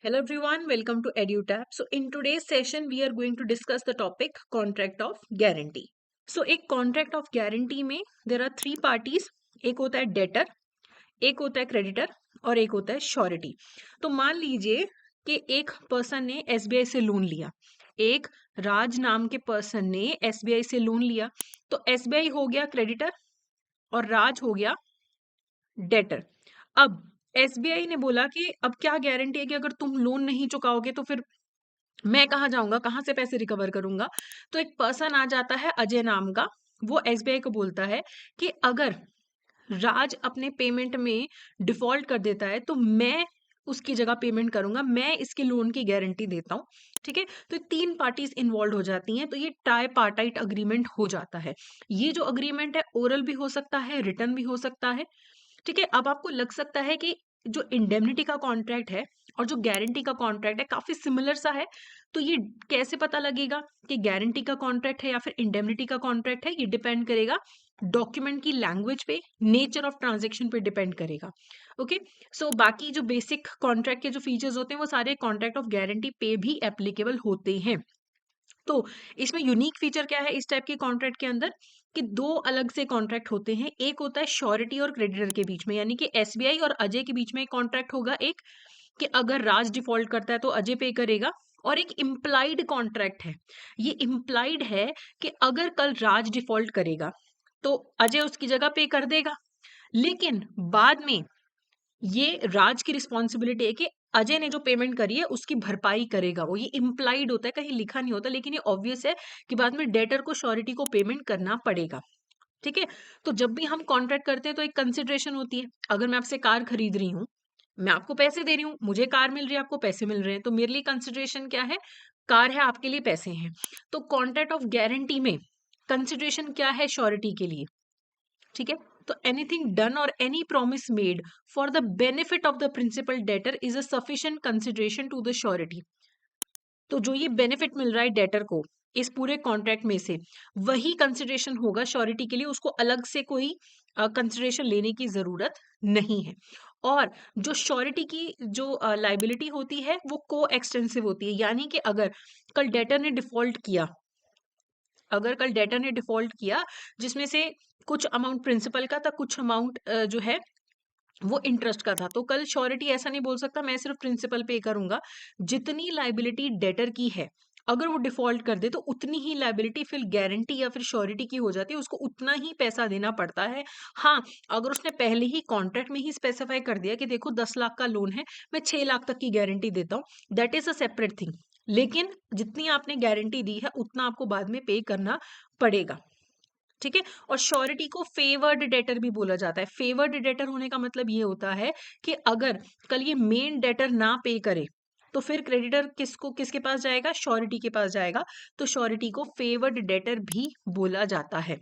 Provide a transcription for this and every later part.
Hello everyone, welcome to EduTap. So in today's session, we are going to discuss the topic contract of guarantee. So एक contract of guarantee में there are three parties. एक होता है debtor, एक होता है creditor और एक होता है surety. तो मान लीजिए कि एक पर्सन ने SBI से लोन लिया, एक राज नाम के पर्सन ने SBI से लोन लिया, तो SBI हो गया क्रेडिटर और राज हो गया डेटर। अब एसबीआई ने बोला कि अब क्या गारंटी है कि अगर तुम लोन नहीं चुकाओगे तो फिर मैं कहाँ जाऊंगा, कहाँ से पैसे रिकवर करूंगा। तो एक पर्सन आ जाता है अजय नाम का, वो एसबीआई को बोलता है कि अगर राज अपने पेमेंट में डिफॉल्ट कर देता है तो मैं उसकी जगह पेमेंट करूंगा, मैं इसके लोन की गारंटी देता हूँ। ठीक है, तो तीन पार्टीज इन्वॉल्व हो जाती हैं, तो ये टाई पार्टाइट अग्रीमेंट हो जाता है। ये जो अग्रीमेंट है ओरल भी हो सकता है, रिटर्न भी हो सकता है। ठीक है, अब आपको लग सकता है कि जो इंडेमनिटी का कॉन्ट्रैक्ट है और जो गारंटी का कॉन्ट्रैक्ट है काफी सिमिलर सा है। तो ये कैसे पता लगेगा कि गारंटी का कॉन्ट्रैक्ट है या फिर इंडेमनिटी का कॉन्ट्रैक्ट है? ये डिपेंड करेगा डॉक्यूमेंट की लैंग्वेज पे, नेचर ऑफ ट्रांजेक्शन पे डिपेंड करेगा। ओके, सो बाकी जो बेसिक कॉन्ट्रैक्ट के जो फीचर्स होते हैं वो सारे कॉन्ट्रैक्ट ऑफ गारंटी पे भी एप्लीकेबल होते हैं। तो इसमें यूनिक फीचर क्या है इस टाइप के कॉन्ट्रैक्ट के अंदर, कि दो अलग से कॉन्ट्रैक्ट होते हैं। एक होता है श्योरिटी और क्रेडिटर के बीच में, यानी कि एसबीआई और अजय के बीच में एक कॉन्ट्रैक्ट होगा, एक कि अगर राज डिफॉल्ट करता है तो अजय पे करेगा। और एक इम्प्लाइड कॉन्ट्रैक्ट है, ये इम्प्लाइड है कि अगर कल राज डिफॉल्ट करेगा तो अजय उसकी जगह पे कर देगा, लेकिन बाद में ये राज की रिस्पॉन्सिबिलिटी है कि अजय ने जो पेमेंट करी है उसकी भरपाई करेगा वो। ये इम्प्लाइड होता है, कहीं लिखा नहीं होता, लेकिन ये ऑब्वियस है कि बाद में डेटर को श्योरिटी को पेमेंट करना पड़ेगा। ठीक है, तो जब भी हम कॉन्ट्रैक्ट करते हैं तो एक कंसिडरेशन होती है। अगर मैं आपसे कार खरीद रही हूँ, मैं आपको पैसे दे रही हूँ, मुझे कार मिल रही है, आपको पैसे मिल रहे हैं, तो मेरे लिए कंसिडरेशन क्या है? कार है, आपके लिए पैसे हैं। तो कॉन्ट्रैक्ट ऑफ गारंटी में कंसिडरेशन क्या है? श्योरिटी के लिए। ठीक है, तो एनीथिंग डन और any promise made for the benefit of the principal debtor is a sufficient consideration to the surety. तो जो ये बेनिफिट मिल रहा है डेटर को इस पूरे कॉन्ट्रैक्ट में से, वही कंसिडरेशन होगा श्योरिटी के लिए, उसको अलग से कोई कंसिडरेशन लेने की जरूरत नहीं है। और जो श्योरिटी की जो लाइबिलिटी होती है वो को एक्सटेंसिव होती है, यानी कि अगर कल डेटर ने डिफॉल्ट किया, अगर कल डेटर ने डिफॉल्ट किया जिसमें से कुछ अमाउंट प्रिंसिपल का था, कुछ अमाउंट जो है वो इंटरेस्ट का था, तो कल श्योरिटी ऐसा नहीं बोल सकता मैं सिर्फ प्रिंसिपल पे करूंगा। जितनी लाइबिलिटी डेटर की है, अगर वो डिफॉल्ट कर दे तो उतनी ही लाइबिलिटी फिर गारंटी या फिर श्योरिटी की हो जाती है, उसको उतना ही पैसा देना पड़ता है। हाँ, अगर उसने पहले ही कॉन्ट्रैक्ट में ही स्पेसिफाई कर दिया कि देखो 10 लाख का लोन है, मैं 6 लाख तक की गारंटी देता हूँ, that is a separate thing. लेकिन जितनी आपने गारंटी दी है उतना आपको बाद में पे करना पड़ेगा। ठीक है, और श्योरिटी को फेवर्ड डेटर भी बोला जाता है। फेवर्ड डेटर होने का मतलब ये होता है कि अगर कल ये मेन डेटर ना पे करे तो फिर क्रेडिटर किसके पास जाएगा? श्योरिटी के पास जाएगा। तो श्योरिटी को फेवर्ड डेटर भी बोला जाता है।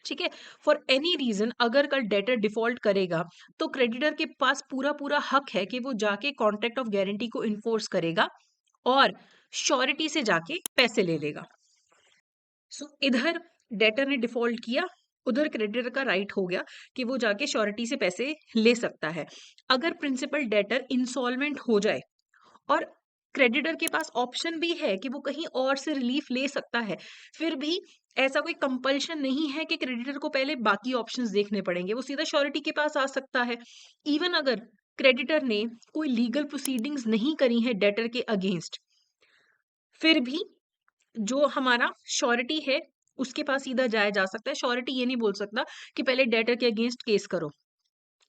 ठीक है, फॉर एनी रीजन अगर कल डेटर डिफॉल्ट करेगा तो क्रेडिटर के पास पूरा पूरा हक है कि वो जाके कॉन्ट्रैक्ट ऑफ गारंटी को इन्फोर्स करेगा और श्योरिटी से जाके पैसे ले लेगा। सो इधर डेटर ने डिफॉल्ट किया, उधर क्रेडिटर का राइट हो गया कि वो जाके श्योरिटी से पैसे ले सकता है। अगर प्रिंसिपल डेटर इंसॉल्वेंट हो जाए और क्रेडिटर के पास ऑप्शन भी है कि वो कहीं और से रिलीफ ले सकता है, फिर भी ऐसा कोई कंपल्शन नहीं है कि क्रेडिटर को पहले बाकी ऑप्शंस देखने पड़ेंगे, वो सीधा श्योरिटी के पास आ सकता है। इवन अगर क्रेडिटर ने कोई लीगल प्रोसीडिंग्स नहीं करी है डेटर के अगेंस्ट, फिर भी जो हमारा श्योरिटी है उसके पास सीधा जाया जा सकता है। श्योरिटी ये नहीं बोल सकता कि पहले डेटर के अगेंस्ट केस करो।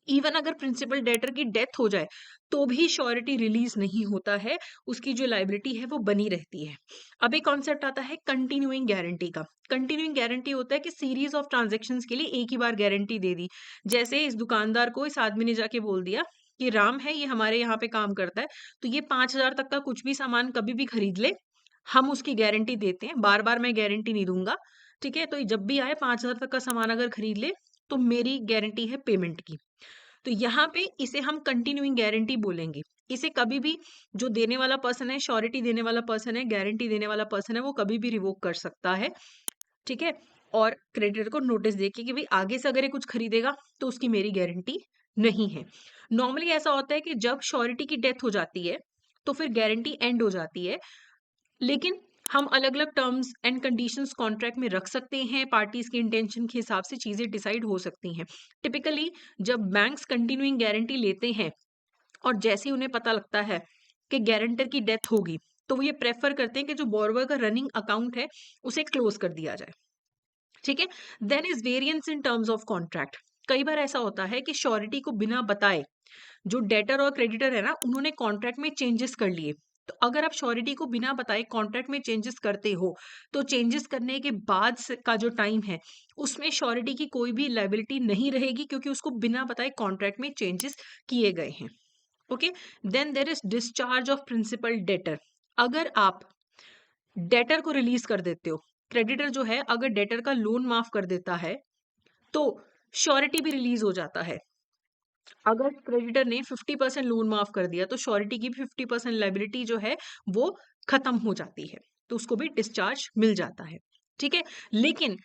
इवन अगर प्रिंसिपल डेटर की डेथ हो जाए तो भी श्योरिटी रिलीज नहीं होता है, उसकी जो लाइबिलिटी है वो बनी रहती है। अब एक कॉन्सेप्ट आता है कंटिन्यूइंग गारंटी का। कंटिन्यूइंग गारंटी होता है कि सीरीज ऑफ ट्रांजेक्शन्स के लिए एक ही बार गारंटी दे दी। जैसे इस दुकानदार को इस आदमी ने जाके बोल दिया कि राम है, ये हमारे यहाँ पे काम करता है, तो ये 5,000 तक का कुछ भी सामान कभी भी खरीद ले, हम उसकी गारंटी देते हैं, बार बार मैं गारंटी नहीं दूंगा। ठीक है, तो ये जब भी आए 5,000 तक का सामान अगर खरीद ले तो मेरी गारंटी है पेमेंट की। तो यहाँ पे इसे हम कंटिन्यूइंग गारंटी बोलेंगे। इसे कभी भी जो देने वाला पर्सन है, श्योरिटी देने वाला पर्सन है, गारंटी देने वाला पर्सन है, वो कभी भी रिवोक कर सकता है। ठीक है, और क्रेडिटर को नोटिस देके कि भाई आगे से अगर ये कुछ खरीदेगा तो उसकी मेरी गारंटी नहीं है। नॉर्मली ऐसा होता है कि जब श्योरिटी की डेथ हो जाती है तो फिर गारंटी एंड हो जाती है। लेकिन हम अलग अलग टर्म्स एंड कंडीशंस कॉन्ट्रैक्ट में रख सकते हैं, पार्टीज के इंटेंशन के हिसाब से चीजें डिसाइड हो सकती हैं। टिपिकली जब बैंक्स कंटिन्यूइंग गारंटी लेते हैं और जैसे ही उन्हें पता लगता है कि गारंटर की डेथ होगी, तो वो ये प्रेफर करते हैं कि जो बोरोवर का रनिंग अकाउंट है उसे क्लोज कर दिया जाए। ठीक है। Then is variance in terms of contract. कई बार ऐसा होता है कि श्योरिटी को बिना बताए जो डेटर और क्रेडिटर है ना, उन्होंने कॉन्ट्रैक्ट में चेंजेस कर लिए। तो अगर आप श्योरिटी को बिना बताए कॉन्ट्रैक्ट में चेंजेस करते हो, तो चेंजेस करने के बाद का जो टाइम है उसमें श्योरिटी की कोई भी लायबिलिटी नहीं रहेगी, क्योंकि उसको बिना बताए कॉन्ट्रैक्ट में चेंजेस किए गए हैं। Okay. Then there is discharge of principal debtor. अगर आप डेटर को रिलीज कर देते हो, क्रेडिटर जो है अगर डेटर का लोन माफ कर देता है, तो श्योरिटी भी रिलीज हो जाता है। अगर क्रेडिटर ने 50% लोन माफ कर दिया, तो श्योरिटी की भी 50% लायबिलिटी जो है वो खत्म हो जाती है, तो उसको भी डिस्चार्ज मिल जाता है। ठीक है। लेकिन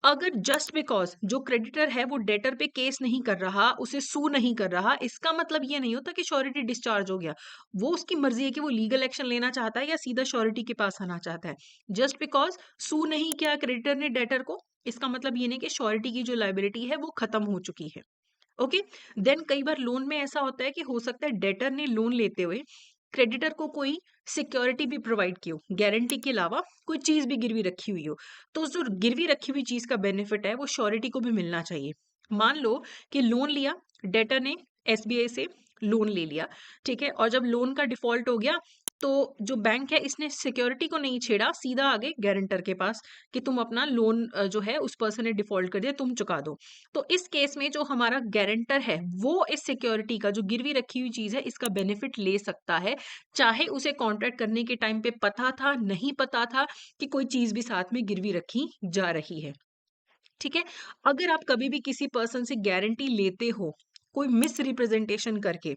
अगर जस्ट बिकॉज जो क्रेडिटर है वो डेटर पे केस नहीं कर रहा, उसे सू नहीं कर रहा, इसका मतलब ये नहीं होता कि श्योरिटी डिस्चार्ज हो गया। वो उसकी मर्जी है कि वो लीगल एक्शन लेना चाहता है या सीधा श्योरिटी के पास आना चाहता है। जस्ट बिकॉज सू नहीं किया क्रेडिटर ने डेटर को, इसका मतलब ये नहीं कि श्योरिटी की जो लायबिलिटी है वो खत्म हो चुकी है। ओके। देन कई बार लोन में ऐसा होता है कि हो सकता है डेटर ने लोन लेते हुए क्रेडिटर को कोई सिक्योरिटी भी प्रोवाइड की हो, गारंटी के अलावा कोई चीज भी गिरवी रखी हुई हो, तो उस जो गिरवी रखी हुई चीज का बेनिफिट है वो श्योरिटी को भी मिलना चाहिए। मान लो कि लोन लिया, डेटर ने एसबीआई से लोन ले लिया, ठीक है, और जब लोन का डिफॉल्ट हो गया, तो जो बैंक है इसने सिक्योरिटी को नहीं छेड़ा, सीधा आगे गारंटर के पास कि तुम अपना लोन जो है उस पर्सन ने डिफॉल्ट कर दिया, तुम चुका दो। तो इस केस में जो हमारा गारंटर है वो इस सिक्योरिटी का जो गिरवी रखी हुई चीज है इसका बेनिफिट ले सकता है, चाहे उसे कॉन्ट्रैक्ट करने के टाइम पे पता था नहीं पता था कि कोई चीज भी साथ में गिरवी रखी जा रही है। ठीक है। अगर आप कभी भी किसी पर्सन से गारंटी लेते हो कोई मिस रिप्रेजेंटेशन करके,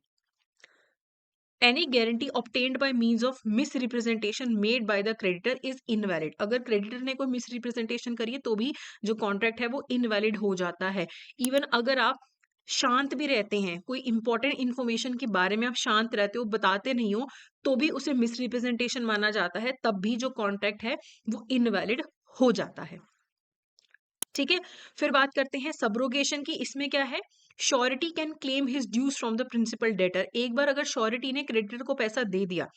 any guarantee obtained by means of miss representation made by the creditor is invalid. अगर क्रेडिटर ने कोई मिस रिप्रेजेंटेशन करी है तो भी जो कॉन्ट्रैक्ट है वो इनवैलिड हो जाता है। इवन अगर आप शांत भी रहते हैं, कोई इंपॉर्टेंट इंफॉर्मेशन के बारे में आप शांत रहते हो, बताते नहीं हो, तो भी उसे मिस रिप्रेजेंटेशन माना जाता है, तब भी जो कॉन्ट्रैक्ट है वो इनवैलिड हो जाता है। ठीक है। फिर बात करते हैं सबरोगेशन की। इसमें क्या है, surety can claim his dues from the principal debtor. एक बार अगर श्योरिटी ने क्रेडिटर को पैसा दे दिया,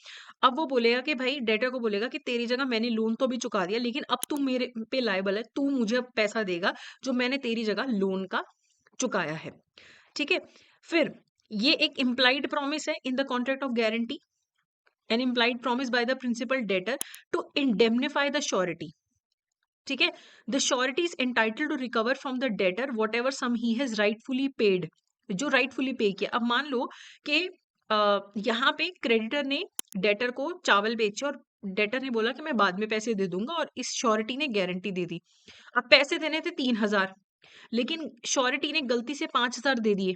अब वो बोलेगा कि भाई, डेटर को बोलेगा कि तेरी जगह मैंने लोन तो भी चुका दिया, लेकिन अब तू मेरे पे लायबल है, तू मुझे अब पैसा देगा जो मैंने तेरी जगह लोन का चुकाया है। ठीक है। फिर ये एक इम्प्लाइड प्रॉमिस है in the contract of guarantee, an implied promise by the principal debtor to indemnify the surety. ठीक है। The surety is entitle to recover from the debtor whatever sum he has rightfully paid. जो rightfully pay किया, अब मान लो कि यहाँ पे creditor ने डेटर को चावल बेचे और डेटर ने बोला कि मैं बाद में पैसे दे दूंगा, और इस श्योरिटी ने गारंटी दे दी। अब पैसे देने थे 3,000, लेकिन श्योरिटी ने गलती से 5,000 दे दिए।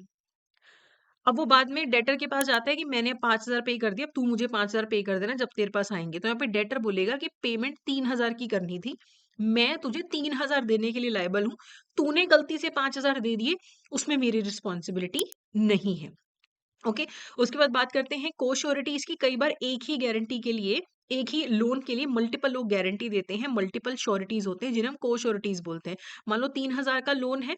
अब वो बाद में डेटर के पास जाता है कि मैंने 5,000 पे कर दिया, तू मुझे 5,000 पे कर देना जब तेरे पास आएंगे। तो यहाँ पे डेटर बोलेगा कि पेमेंट 3,000 की करनी थी, मैं तुझे 3,000 देने के लिए लायबल हूँ, तूने गलती से 5,000 दे दिए, उसमें मेरी रिस्पॉन्सिबिलिटी नहीं है। ओके। उसके बाद बात करते हैं कोश्योरिटीज की। कई बार एक ही गारंटी के लिए, एक ही लोन के लिए मल्टीपल लोग गारंटी देते हैं, मल्टीपल श्योरिटीज होते हैं जिन्हें हम कोश्योरिटीज बोलते हैं। मान लो 3,000 का लोन है,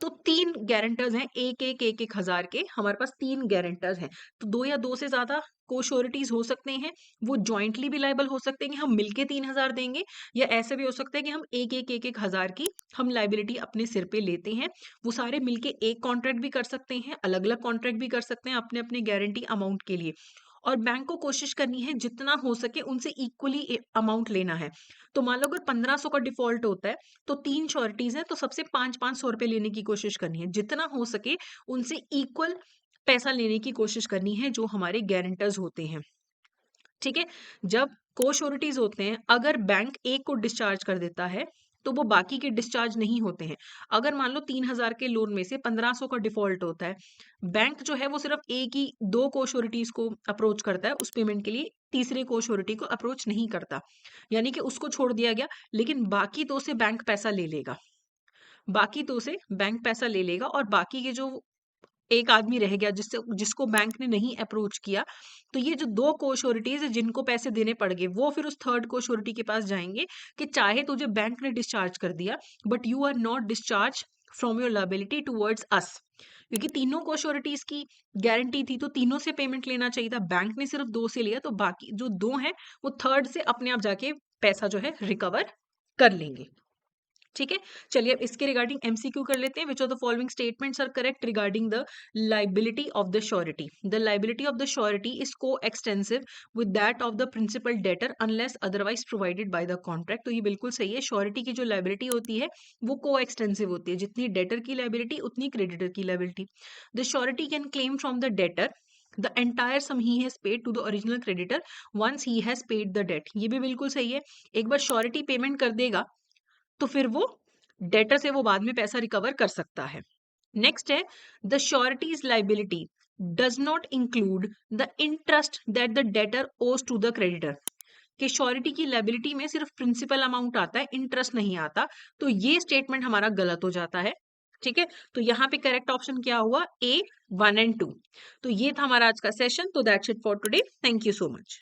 तो 3 गारंटर्स हैं, एक हजार के, हमारे पास 3 गारंटर्स हैं, तो 2 या 2 से ज्यादा कोश्योरिटीज हो सकते हैं। वो ज्वाइंटली भी लायबल हो सकते हैं कि हम मिलके 3,000 देंगे, या ऐसे भी हो सकता है कि हम एक हजार की हम लाइबिलिटी अपने सिर पे लेते हैं। वो सारे मिलके एक कॉन्ट्रैक्ट भी कर सकते हैं, अलग अलग कॉन्ट्रैक्ट भी कर सकते हैं अपने अपने गारंटी अमाउंट के लिए। और बैंक को कोशिश करनी है जितना हो सके उनसे इक्वली अमाउंट लेना है। तो मान लो अगर 1,500 का डिफॉल्ट होता है, तो 3 श्योरिटीज है, तो सबसे 500-500 रुपए लेने की कोशिश करनी है, जितना हो सके उनसे इक्वल पैसा लेने की कोशिश करनी है जो हमारे गारंटर्स होते हैं। ठीक है। जब कोश्योरिटीज होते हैं, अगर बैंक एक को डिस्चार्ज कर देता है तो वो बाकी के डिस्चार्ज नहीं होते हैं। अगर मान लो 3,000 के लोन में से 1,500 का डिफॉल्ट होता है, बैंक जो है वो सिर्फ एक ही 2 कोश्योरिटीज को अप्रोच करता है उस पेमेंट के लिए, तीसरे कोश्योरिटी को अप्रोच नहीं करता, यानी कि उसको छोड़ दिया गया। लेकिन बाकी 2 से बैंक पैसा ले लेगा, बाकी 2 से बैंक पैसा ले लेगा, और बाकी के जो एक आदमी रह गया जिसको बैंक ने नहीं अप्रोच किया, तो ये जो 2 को-श्योरिटीज है जिनको पैसे देने पड़ गए, वो फिर उस थर्ड को-श्योरिटी के पास जाएंगे कि चाहे तुझे बैंक ने डिस्चार्ज कर दिया, but you are not discharge from your liability towards us, क्योंकि तीनों को-श्योरिटीज की गारंटी थी, तो तीनों से पेमेंट लेना चाहिए था। बैंक ने सिर्फ 2 से लिया, तो बाकी जो 2 हैं वो थर्ड से अपने आप जाके पैसा जो है रिकवर कर लेंगे। ठीक है, चलिए अब इसके रिगार्डिंग एमसीक्यू कर लेते हैं। Which of the following statements are correct regarding the liability of the surety? The liability of the surety is coextensive with that of the principal debtor unless otherwise provided by the contract. तो ये बिल्कुल सही है, surety की जो liability होती है वो को एक्सटेंसिव होती है, जितनी डेटर की लाइबिलिटी उतनी क्रेडिटर की liability. The surety can claim from the debtor the entire sum he has paid to the original creditor once he has paid the debt। ये भी बिल्कुल सही है, एक बार श्योरिटी पेमेंट कर देगा तो फिर वो डेटर से वो बाद में पैसा रिकवर कर सकता है। नेक्स्ट है the sureties liability does not include the interest that the debtor ओज टू द क्रेडिटर। कि श्योरिटी की लाइबिलिटी में सिर्फ प्रिंसिपल अमाउंट आता है, इंटरेस्ट नहीं आता, तो ये स्टेटमेंट हमारा गलत हो जाता है। ठीक है, तो यहाँ पे करेक्ट ऑप्शन क्या हुआ? A, 1 and 2। तो ये था हमारा आज का सेशन। तो that's it for today, thank you so much.